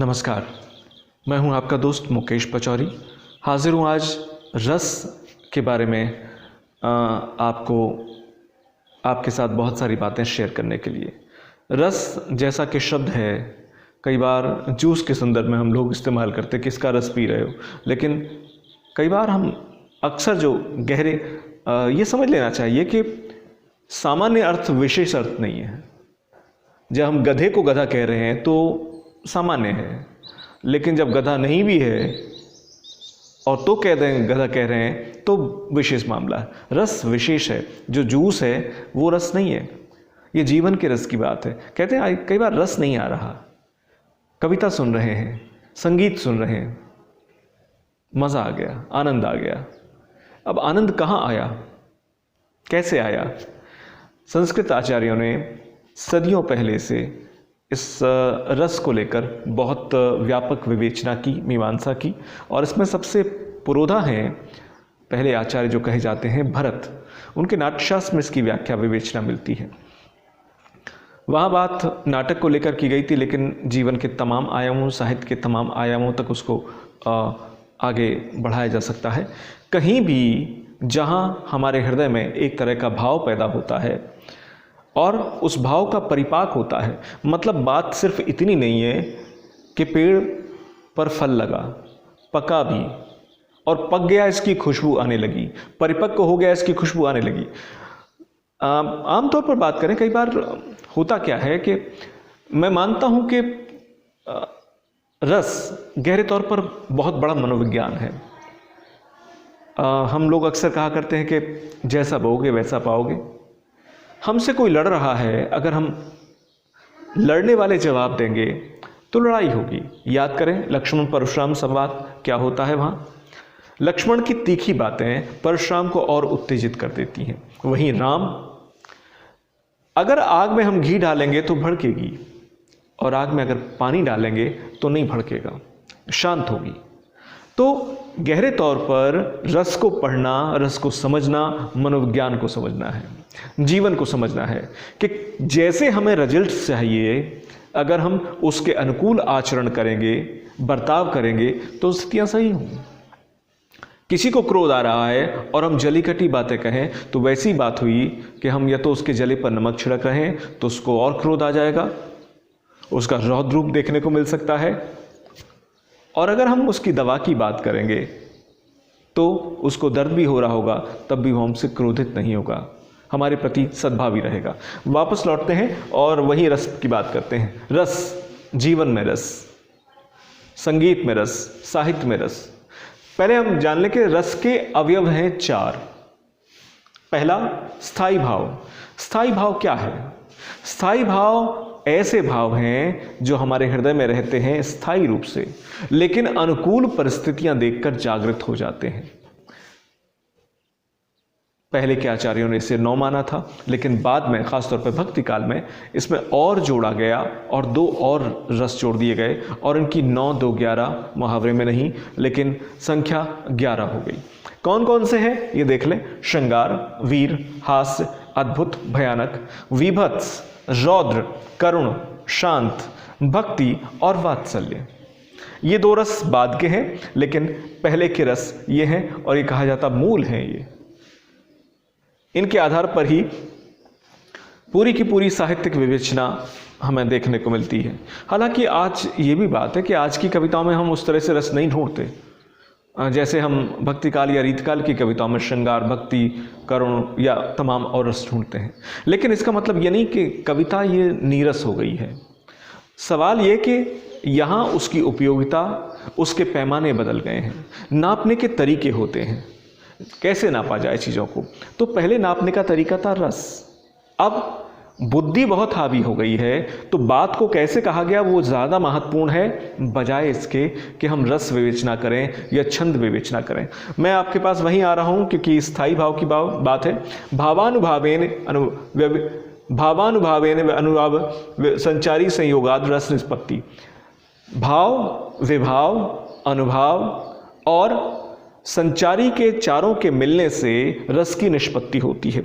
नमस्कार, मैं हूं आपका दोस्त मुकेश पचौरी। हाजिर हूं आज रस के बारे में आपके साथ बहुत सारी बातें शेयर करने के लिए। रस जैसा कि शब्द है, कई बार जूस के संदर्भ में हम लोग इस्तेमाल करते हैं कि इसका रस पी रहे हो, लेकिन कई बार हम अक्सर जो गहरे ये समझ लेना चाहिए कि सामान्य अर्थ विशेष अर्थ नहीं है। जब हम गधे को गधा कह रहे हैं तो सामान्य है, लेकिन जब गधा नहीं भी है और तो कह दें गधा कह रहे हैं तो विशेष मामला है। रस विशेष है। जो जूस है वो रस नहीं है, ये जीवन के रस की बात है। कहते हैं कई बार रस नहीं आ रहा, कविता सुन रहे हैं, संगीत सुन रहे हैं, मज़ा आ गया, आनंद आ गया। अब आनंद कहाँ आया, कैसे आया? संस्कृत आचार्यों ने सदियों पहले से इस रस को लेकर बहुत व्यापक विवेचना की, मीमांसा की, और इसमें सबसे पुरोधा हैं पहले आचार्य जो कहे जाते हैं भरत। उनके नाट्यशास्त्र में इसकी व्याख्या विवेचना मिलती है। वहाँ बात नाटक को लेकर की गई थी, लेकिन जीवन के तमाम आयामों, साहित्य के तमाम आयामों तक उसको आगे बढ़ाया जा सकता है। कहीं भी जहाँ हमारे हृदय में एक तरह का भाव पैदा होता है और उस भाव का परिपाक होता है, मतलब बात सिर्फ इतनी नहीं है कि पेड़ पर फल लगा, पका भी और पक गया, इसकी खुशबू आने लगी, परिपक्व हो गया, इसकी खुशबू आने लगी। आमतौर पर बात करें, कई बार होता क्या है कि मैं मानता हूँ कि रस गहरे तौर पर बहुत बड़ा मनोविज्ञान है। हम लोग अक्सर कहा करते हैं कि जैसा बोओगे वैसा पाओगे। हमसे कोई लड़ रहा है, अगर हम लड़ने वाले जवाब देंगे तो लड़ाई होगी। याद करें लक्ष्मण परशुराम संवाद, क्या होता है वहाँ? लक्ष्मण की तीखी बातें परशुराम को और उत्तेजित कर देती हैं। वहीं राम, अगर आग में हम घी डालेंगे तो भड़केगी, और आग में अगर पानी डालेंगे तो नहीं भड़केगा, शांत होगी। तो गहरे तौर पर रस को पढ़ना, रस को समझना, मनोविज्ञान को समझना है, जीवन को समझना है कि जैसे हमें रिजल्ट चाहिए, अगर हम उसके अनुकूल आचरण करेंगे, बर्ताव करेंगे तो स्थितियां सही हों। किसी को क्रोध आ रहा है और हम जली कटी बातें कहें तो वैसी बात हुई कि हम या तो उसके जले पर नमक छिड़क रहे हैं तो उसको और क्रोध आ जाएगा, उसका रौद्र रूप देखने को मिल सकता है। और अगर हम उसकी दवा की बात करेंगे तो उसको दर्द भी हो रहा होगा, तब भी वो हमसे क्रोधित नहीं होगा, हमारे प्रति सद्भावी रहेगा। वापस लौटते हैं और वही रस की बात करते हैं। रस, जीवन में रस, संगीत में रस, साहित्य में रस। पहले हम जान लें कि रस के अवयव हैं 4। पहला, स्थायी भाव। स्थायी भाव क्या है? स्थायी भाव ऐसे भाव हैं जो हमारे हृदय में रहते हैं स्थायी रूप से, लेकिन अनुकूल परिस्थितियां देखकर जागृत हो जाते हैं। पहले के आचार्यों ने इसे 9 माना था, लेकिन बाद में खासतौर पर भक्ति काल में इसमें और जोड़ा गया और 2 और रस जोड़ दिए गए, और इनकी 9, 2, 11 मुहावरे में नहीं, लेकिन संख्या 11 हो गई। कौन कौन से हैं ये देख लें। श्रृंगार, वीर, हास्य, अद्भुत, भयानक, विभत्स, रौद्र, करुण, शांत, भक्ति और वात्सल्य। ये 2 रस बाद के हैं, लेकिन पहले के रस ये हैं, और ये कहा जाता मूल हैं। ये इनके आधार पर ही पूरी की पूरी साहित्यिक विवेचना हमें देखने को मिलती है। हालांकि आज ये भी बात है कि आज की कविताओं में हम उस तरह से रस नहीं ढूंढते जैसे हम भक्तिकाल या रीतकाल की कविताओं में श्रृंगार, भक्ति, करुण या तमाम और रस ढूंढते हैं। लेकिन इसका मतलब ये नहीं कि कविता ये नीरस हो गई है। सवाल ये कि यहाँ उसकी उपयोगिता, उसके पैमाने बदल गए हैं, नापने के तरीके होते हैं, कैसे नापा जाए चीज़ों को। तो पहले नापने का तरीका था रस। अब बुद्धि बहुत हावी हो गई है, तो बात को कैसे कहा गया वो ज़्यादा महत्वपूर्ण है, बजाय इसके कि हम रस विवेचना करें या छंद विवेचना करें। मैं आपके पास वहीं आ रहा हूँ, क्योंकि स्थायी भाव की बात है। भावानुभावेन अनुभाव संचारी संयोगाद रस निष्पत्ति। भाव, विभाव, अनुभाव और संचारी के चारों के मिलने से रस की निष्पत्ति होती है।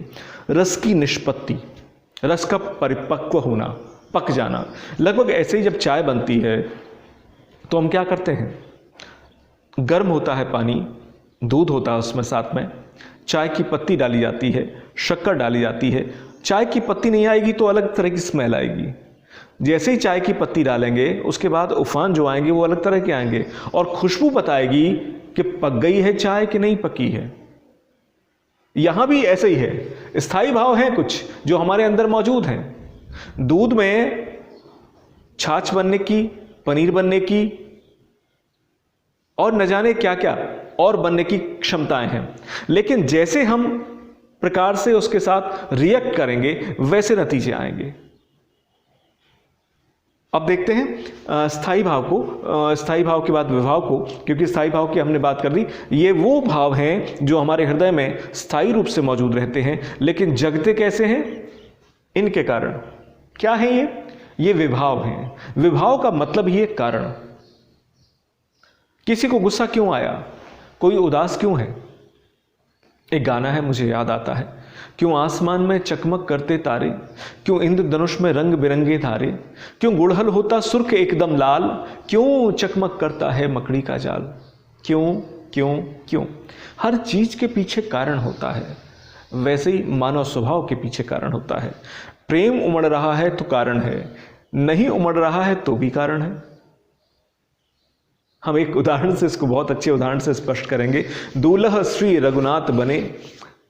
रस की निष्पत्ति, रस का परिपक्व होना, पक जाना। लगभग ऐसे ही जब चाय बनती है तो हम क्या करते हैं, गर्म होता है पानी, दूध होता है उसमें, साथ में चाय की पत्ती डाली जाती है, शक्कर डाली जाती है। चाय की पत्ती नहीं आएगी तो अलग तरह की स्मेल आएगी। जैसे ही चाय की पत्ती डालेंगे उसके बाद उफान जो आएंगे वो अलग तरह के आएंगे, और खुशबू बताएगी कि पक गई है चाय कि नहीं पकी है। यहां भी ऐसे ही है, स्थायी भाव हैं कुछ जो हमारे अंदर मौजूद हैं। दूध में छाछ बनने की, पनीर बनने की और न जाने क्या क्या और बनने की क्षमताएं हैं, लेकिन जैसे हम प्रकार से उसके साथ रिएक्ट करेंगे वैसे नतीजे आएंगे। अब देखते हैं स्थायी भाव को, स्थायी भाव के बाद विभाव को, क्योंकि स्थायी भाव की हमने बात कर ली। ये वो भाव हैं जो हमारे हृदय में स्थायी रूप से मौजूद रहते हैं, लेकिन जगते कैसे हैं? इनके कारण। क्या है ये विभाव हैं। विभाव का मतलब ही है कारण। किसी को गुस्सा क्यों आया, कोई उदास क्यों है? एक गाना है, मुझे याद आता है, क्यों आसमान में चकमक करते तारे, क्यों इंद्रधनुष में रंग बिरंगे तारे, क्यों गुड़हल होता सुर्ख एकदम लाल, क्यों चकमक करता है मकड़ी का जाल। क्यों क्यों क्यों? हर चीज के पीछे कारण होता है, वैसे ही मानव स्वभाव के पीछे कारण होता है। प्रेम उमड़ रहा है तो कारण है, नहीं उमड़ रहा है तो भी कारण है। हम एक उदाहरण से इसको बहुत अच्छे उदाहरण से स्पष्ट करेंगे। दूल्हा श्री रघुनाथ बने,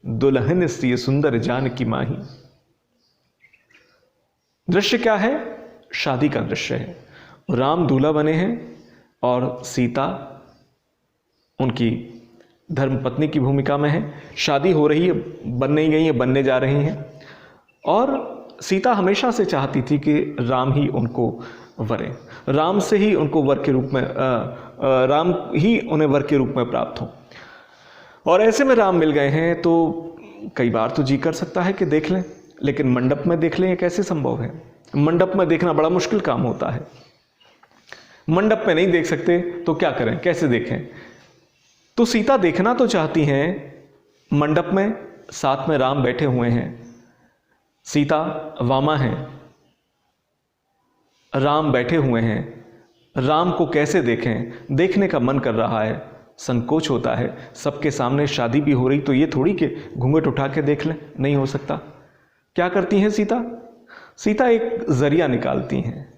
दुल्हन सी सुंदर जानकी माही। दृश्य क्या है? शादी का दृश्य है। राम दूल्हा बने हैं और सीता उनकी धर्मपत्नी की भूमिका में है। शादी हो रही है, बन नहीं गई है, बनने जा रही हैं। और सीता हमेशा से चाहती थी कि राम ही उनको वरें, राम से ही उनको वर के रूप में राम ही उन्हें वर के रूप में प्राप्त हो। और ऐसे में राम मिल गए हैं तो कई बार तो जी कर सकता है कि देख लें, लेकिन मंडप में देख लें ये कैसे संभव है? मंडप में देखना बड़ा मुश्किल काम होता है। मंडप में नहीं देख सकते तो क्या करें, कैसे देखें? तो सीता देखना तो चाहती हैं मंडप में, साथ में राम बैठे हुए हैं, सीता वामा हैं, राम बैठे हुए हैं। राम को कैसे देखें? देखने का मन कर रहा है, संकोच होता है। सबके सामने शादी भी हो रही तो ये थोड़ी कि घूंघट उठा के देख लें, नहीं हो सकता। क्या करती हैं सीता? सीता एक जरिया निकालती हैं।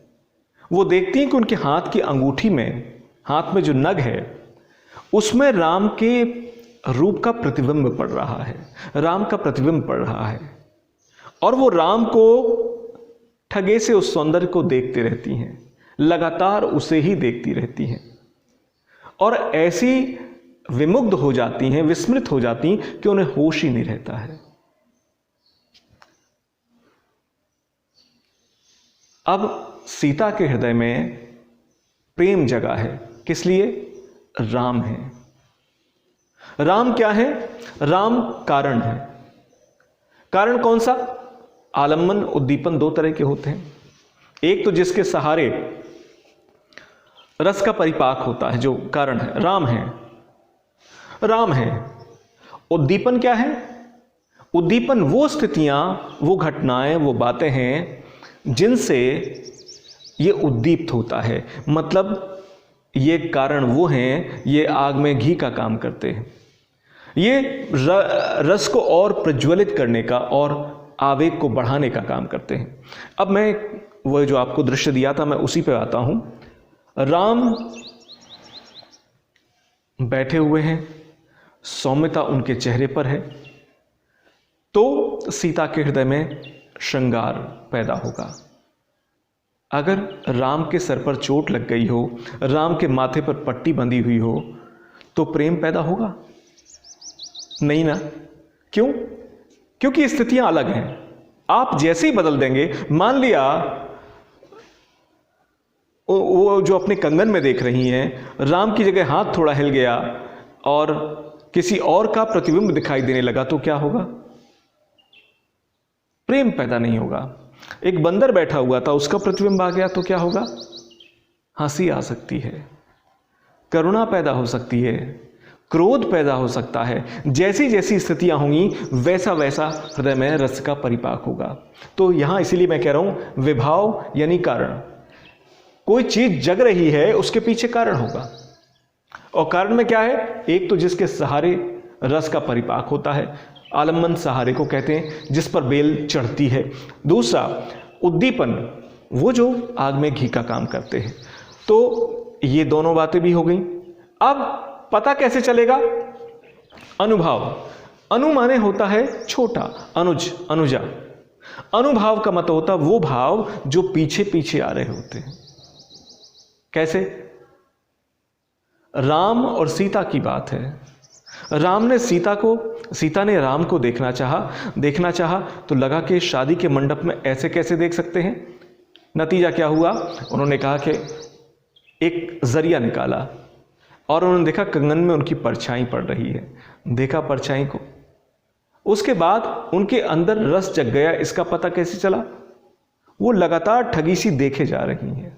वो देखती हैं कि उनके हाथ की अंगूठी में, हाथ में जो नग है उसमें राम के रूप का प्रतिबिंब पड़ रहा है, राम का प्रतिबिंब पड़ रहा है। और वो राम को ठगे से उस सौंदर्य को देखते रहती हैं, लगातार उसे ही देखती रहती हैं और ऐसी विमुग्ध हो जाती हैं, विस्मृत हो जाती हैं कि उन्हें होश ही नहीं रहता है। अब सीता के हृदय में प्रेम जगा है, किस लिए? राम है। राम क्या है? राम कारण है। कारण कौन सा? आलम्बन, उद्दीपन दो तरह के होते हैं। एक तो जिसके सहारे रस का परिपाक होता है, जो कारण है, राम है। राम है। उद्दीपन क्या है? उद्दीपन वो स्थितियां, वो घटनाएं, वो बातें हैं जिनसे ये उद्दीप्त होता है। मतलब ये कारण वो हैं, ये आग में घी का काम करते हैं। ये रस को और प्रज्वलित करने का और आवेग को बढ़ाने का काम करते हैं। अब मैं वो जो आपको दृश्य दिया था मैं उसी पे आता हूं। राम बैठे हुए हैं, सौम्यता उनके चेहरे पर है, तो सीता के हृदय में श्रृंगार पैदा होगा। अगर राम के सर पर चोट लग गई हो, राम के माथे पर पट्टी बंधी हुई हो, तो प्रेम पैदा होगा? नहीं ना। क्यों? क्योंकि स्थितियां अलग हैं। आप जैसे ही बदल देंगे, मान लिया वो जो अपने कंगन में देख रही हैं, राम की जगह हाथ थोड़ा हिल गया और किसी और का प्रतिबिंब दिखाई देने लगा, तो क्या होगा? प्रेम पैदा नहीं होगा। एक बंदर बैठा हुआ था, उसका प्रतिबिंब आ गया तो क्या होगा? हंसी आ सकती है, करुणा पैदा हो सकती है, क्रोध पैदा हो सकता है। जैसी जैसी स्थितियां होंगी वैसा वैसा हृदय में रस का परिपाक होगा। तो यहां इसीलिए मैं कह रहा हूं विभाव यानी कारण। कोई चीज जग रही है, उसके पीछे कारण होगा। और कारण में क्या है? एक तो जिसके सहारे रस का परिपाक होता है, आलम्बन सहारे को कहते हैं, जिस पर बेल चढ़ती है। दूसरा उद्दीपन, वो जो आग में घी का काम करते हैं। तो ये दोनों बातें भी हो गई। अब पता कैसे चलेगा? अनुभाव। अनु माने होता है छोटा, अनुज, अनुजा। अनुभाव का मतलब होता है वो भाव जो पीछे पीछे आ रहे होते हैं। कैसे? राम और सीता की बात है। सीता ने राम को देखना चाहा तो लगा कि शादी के मंडप में ऐसे कैसे देख सकते हैं। नतीजा क्या हुआ? उन्होंने कहा कि एक जरिया निकाला और उन्होंने देखा कंगन में उनकी परछाई पड़ रही है। देखा परछाई को, उसके बाद उनके अंदर रस जग गया। इसका पता कैसे चला? वो लगातार ठगी सी देखे जा रही हैं।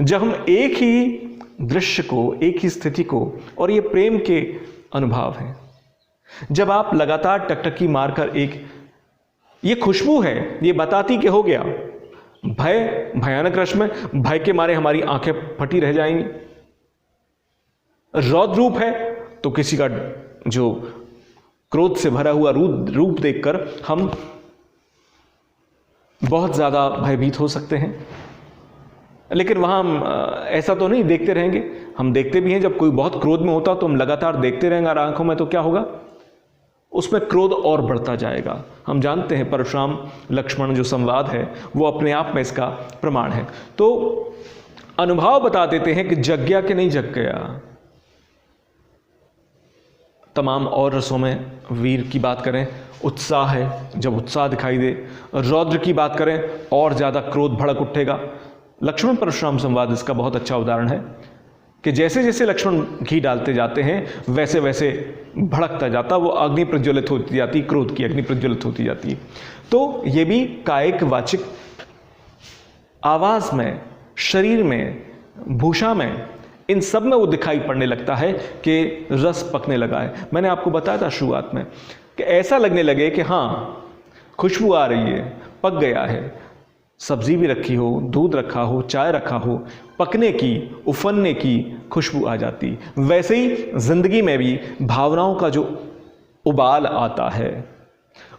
जब हम एक ही दृश्य को, एक ही स्थिति को, और ये प्रेम के अनुभव हैं, जब आप लगातार टकटकी मारकर ये खुशबू है, ये बताती कि हो गया भयानक रस में, भय के मारे हमारी आंखें फटी रह जाएंगी। रौद्र रूप है तो किसी का जो क्रोध से भरा हुआ रूप देखकर हम बहुत ज्यादा भयभीत हो सकते हैं। लेकिन वहां हम ऐसा तो नहीं देखते रहेंगे। हम देखते भी हैं जब कोई बहुत क्रोध में होता तो हम लगातार देखते रहेंगे और आंखों में, तो क्या होगा? उसमें क्रोध और बढ़ता जाएगा। हम जानते हैं परशुराम लक्ष्मण जो संवाद है वो अपने आप में इसका प्रमाण है। तो अनुभव बता देते हैं कि जग गया कि नहीं जग गया। तमाम और रसों में वीर की बात करें, उत्साह है, जब उत्साह दिखाई दे। रौद्र की बात करें, और ज़्यादा क्रोध भड़क उठेगा। लक्ष्मण परशुराम संवाद इसका बहुत अच्छा उदाहरण है कि जैसे जैसे लक्ष्मण घी डालते जाते हैं वैसे वैसे भड़कता जाता, वो अग्नि प्रज्वलित होती जाती, क्रोध की अग्नि प्रज्वलित होती जाती है। तो ये भी कायिक वाचिक, आवाज़ में, शरीर में, भूषा में, इन सब में वो दिखाई पड़ने लगता है कि रस पकने लगा है। मैंने आपको बताया था शुरुआत में कि ऐसा लगने लगे कि हाँ खुशबू आ रही है, पक गया है। सब्जी भी रखी हो, दूध रखा हो, चाय रखा हो, पकने की, उफनने की खुशबू आ जाती। वैसे ही जिंदगी में भी भावनाओं का जो उबाल आता है,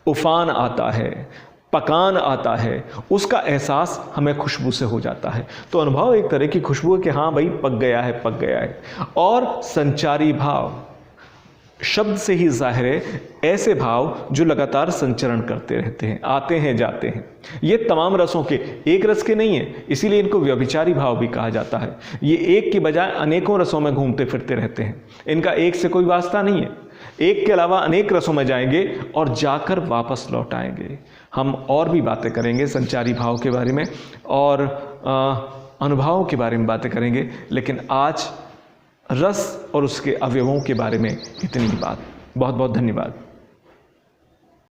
उफान आता है, पकान आता है, उसका एहसास हमें खुशबू से हो जाता है। तो अनुभव एक तरह की खुशबू है कि हाँ भाई पक गया है, पक गया है। और संचारी भाव, शब्द से ही जाहिर है, ऐसे भाव जो लगातार संचरण करते रहते हैं, आते हैं जाते हैं। ये तमाम रसों के, एक रस के नहीं है, इसीलिए इनको व्यभिचारी भाव भी कहा जाता है। ये एक के बजाय अनेकों रसों में घूमते फिरते रहते हैं। इनका एक से कोई वास्ता नहीं है। एक के अलावा अनेक रसों में जाएंगे और जाकर वापस लौट आएंगे। हम और भी बातें करेंगे संचारी भाव के बारे में और अनुभवों के बारे में बातें करेंगे, लेकिन आज रस और उसके अवयवों के बारे में इतनी ही बात। बहुत बहुत धन्यवाद।